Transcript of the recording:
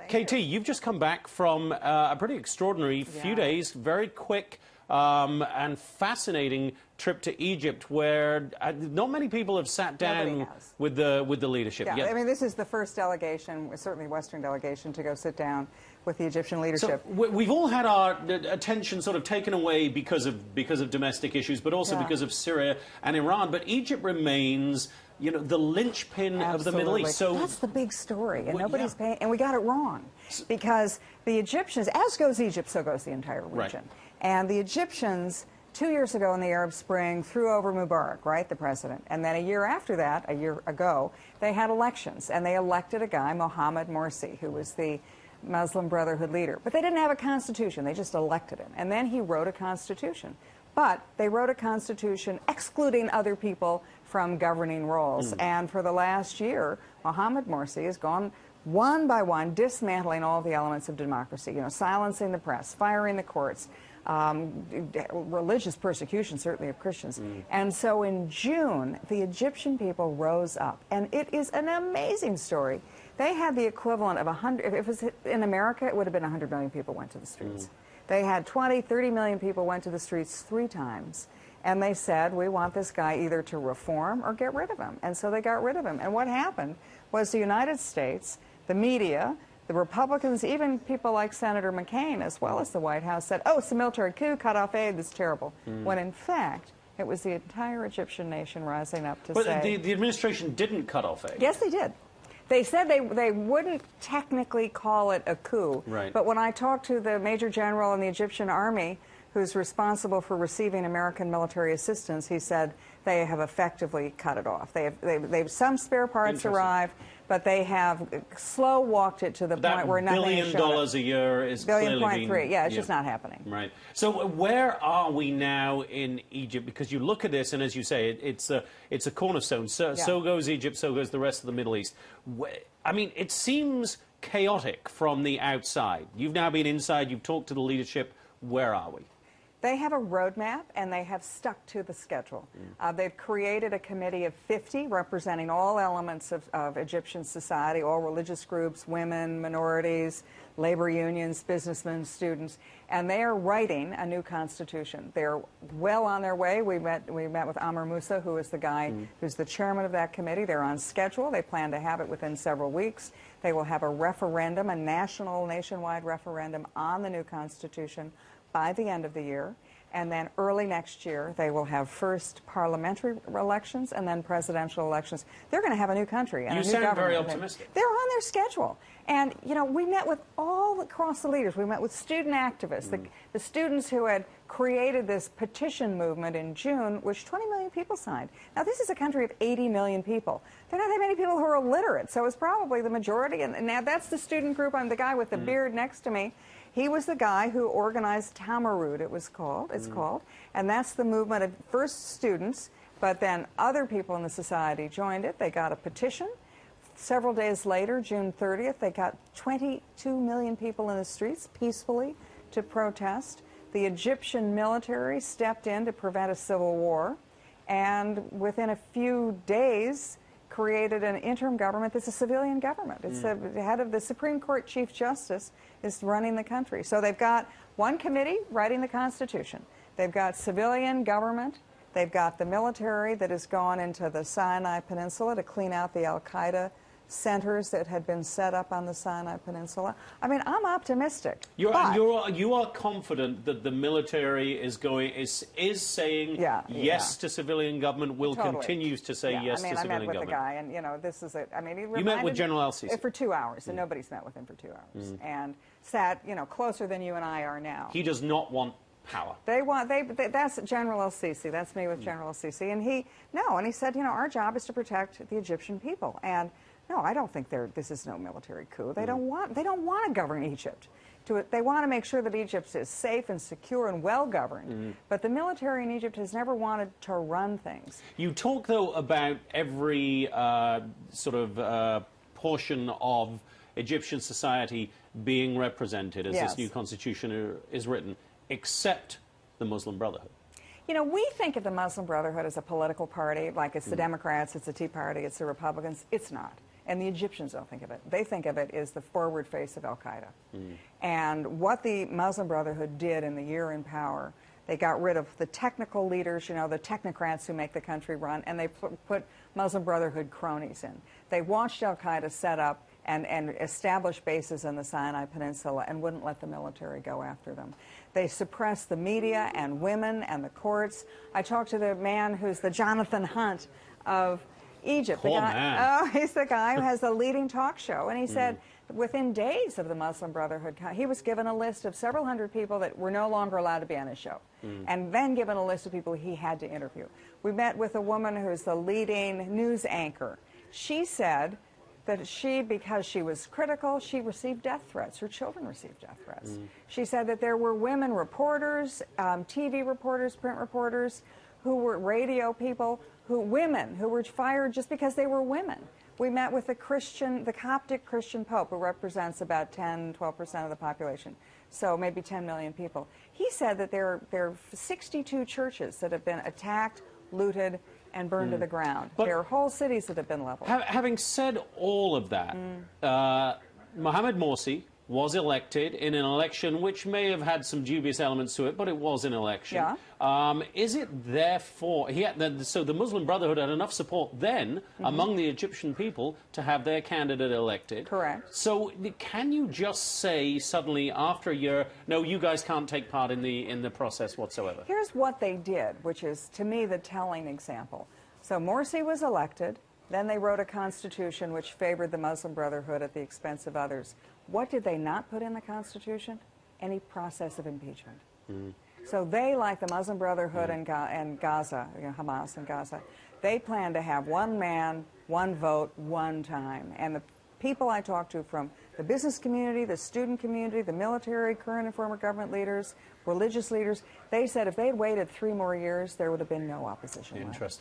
KT, you've just come back from a pretty extraordinary few days, very quick and fascinating trip to Egypt, where not many people have sat down with the leadership. Yeah, I mean, this is the first delegation, certainly Western delegation, to go sit down with the Egyptian leadership. So we've all had our attention sort of taken away because of domestic issues, but also because of Syria and Iran. But Egypt remains, you know, the linchpin of the Middle East. So that's the big story, and nobody's paying. And we got it wrong, because the Egyptians, as goes Egypt, so goes the entire region. Right. And the Egyptians, 2 years ago in the Arab Spring, threw over Mubarak, right, the president. And then a year after that, a year ago, they had elections, and they elected a guy, Mohammed Morsi, who was the Muslim Brotherhood leader. But they didn't have a constitution. They just elected him. And then he wrote a constitution. But they wrote a constitution excluding other people from governing roles. And for the last year, Mohammed Morsi has gone one by one, dismantling all the elements of democracy, you know, silencing the press, firing the courts, religious persecution, certainly of Christians. And so in June, the Egyptian people rose up. And it is an amazing story. They had the equivalent of 100, if it was in America, it would have been 100 million people went to the streets. They had 20, 30 million people went to the streets 3 times. And they said, we want this guy either to reform or get rid of him. And so they got rid of him. And what happened was the United States, the media, the Republicans, even people like Senator McCain, as well as the White House, said, oh, it's a military coup, cut off aid, it's terrible. When in fact, it was the entire Egyptian nation rising up to say... But the administration didn't cut off aid. Yes, they did. They said they wouldn't technically call it a coup. Right. But when I talked to the Major General in the Egyptian Army, who's responsible for receiving American military assistance, he said they have effectively cut it off. They've some spare parts arrived, but they have slow walked it to the point where nothing $1 billion a year is clearly $1.3 yeah, it's just not happening. Right. So where are we now in Egypt? Because you look at this, and as you say, it's a cornerstone. So goes Egypt, so goes the rest of the Middle East. I mean, it seems chaotic from the outside. You've now been inside, you've talked to the leadership. Where are we? They have a roadmap, and they have stuck to the schedule. They've created a committee of 50 representing all elements of Egyptian society, all religious groups, women, minorities, labor unions, businessmen, students, and they are writing a new constitution. They're well on their way. We met with Amr Musa, who is the guy who's the chairman of that committee. They're on schedule. They plan to have it within several weeks. They will have a referendum, a nationwide referendum on the new constitution by the end of the year, and then early next year they will have first parliamentary elections and then presidential elections. They're going to have a new country and a new government. You sound very optimistic. They're on their schedule. And, you know, we met with all across the leaders. We met with student activists, the students who had created this petition movement in June, which 20 million people signed. Now, this is a country of 80 million people. There are not that many people who are illiterate, so it's probably the majority. And now that's the student group. I'm the guy with the beard next to me. He was the guy who organized Tamarud, it's called, and that's the movement of first students, but then other people in the society joined it. They got a petition. Several days later, June 30th, they got 22 million people in the streets peacefully to protest. The Egyptian military stepped in to prevent a civil war, and within a few days created an interim government that's a civilian government. It's the head of the Supreme Court Chief Justice is running the country. So they've got one committee writing the Constitution. They've got civilian government. They've got the military that has gone into the Sinai Peninsula to clean out the al-Qaeda centers that had been set up on the Sinai Peninsula. I mean, I'm optimistic. You are confident that the military is saying yes to civilian government, will continue to say yes to civilian government. I met with the guy, and you know, this is it. I mean, you met with General El-Sisi for 2 hours, and nobody's met with him for 2 hours, and sat, you know, closer than you and I are now. He does not want power. That's General El-Sisi. That's me with General El-Sisi, and he said, you know, our job is to protect the Egyptian people, and no, I don't think this is no military coup. They don't want to govern Egypt. They want to make sure that Egypt is safe and secure and well governed. But the military in Egypt has never wanted to run things. You talk though about every sort of portion of Egyptian society being represented as this new constitution is written, except the Muslim Brotherhood. You know, we think of the Muslim Brotherhood as a political party, like it's the Democrats, it's the Tea Party, it's the Republicans. It's not. And the Egyptians don't think of it. They think of it as the forward face of al-Qaeda. And what the Muslim Brotherhood did in the year in power, they got rid of the technical leaders, you know, the technocrats who make the country run, and they put Muslim Brotherhood cronies in. They watched al-Qaeda set up and establish bases in the Sinai Peninsula and wouldn't let the military go after them. They suppressed the media and women and the courts. I talked to the man who's the Jonathan Hunt of Egypt. Poor man. Oh, he's the guy who has the leading talk show. And he said within days of the Muslim Brotherhood, he was given a list of several hundred people that were no longer allowed to be on his show. And then given a list of people he had to interview. We met with a woman who's the leading news anchor. She said that because she was critical, she received death threats. Her children received death threats. She said that there were women reporters, TV reporters, print reporters, who were radio people, women who were fired just because they were women. We met with the Coptic Christian Pope, who represents about 10, 12% of the population, so maybe 10 million people. He said that there are 62 churches that have been attacked, looted, and burned to the ground. But there are whole cities that have been leveled. Having said all of that, Mohamed Morsi was elected in an election which may have had some dubious elements to it, but it was an election. Yeah. Is it therefore, so the Muslim Brotherhood had enough support then among the Egyptian people to have their candidate elected? Correct. So can you just say suddenly after a year, no, you guys can't take part in the process whatsoever? Here's what they did, which is, to me, the telling example. So Morsi was elected. Then they wrote a constitution which favored the Muslim Brotherhood at the expense of others. What did they not put in the Constitution? Any process of impeachment. So they, like the Muslim Brotherhood and Gaza, Hamas and Gaza, they plan to have one man, one vote, one time. And the people I talked to from the business community, the student community, the military, current and former government leaders, religious leaders, they said if they had waited 3 more years, there would have been no opposition left. Interesting.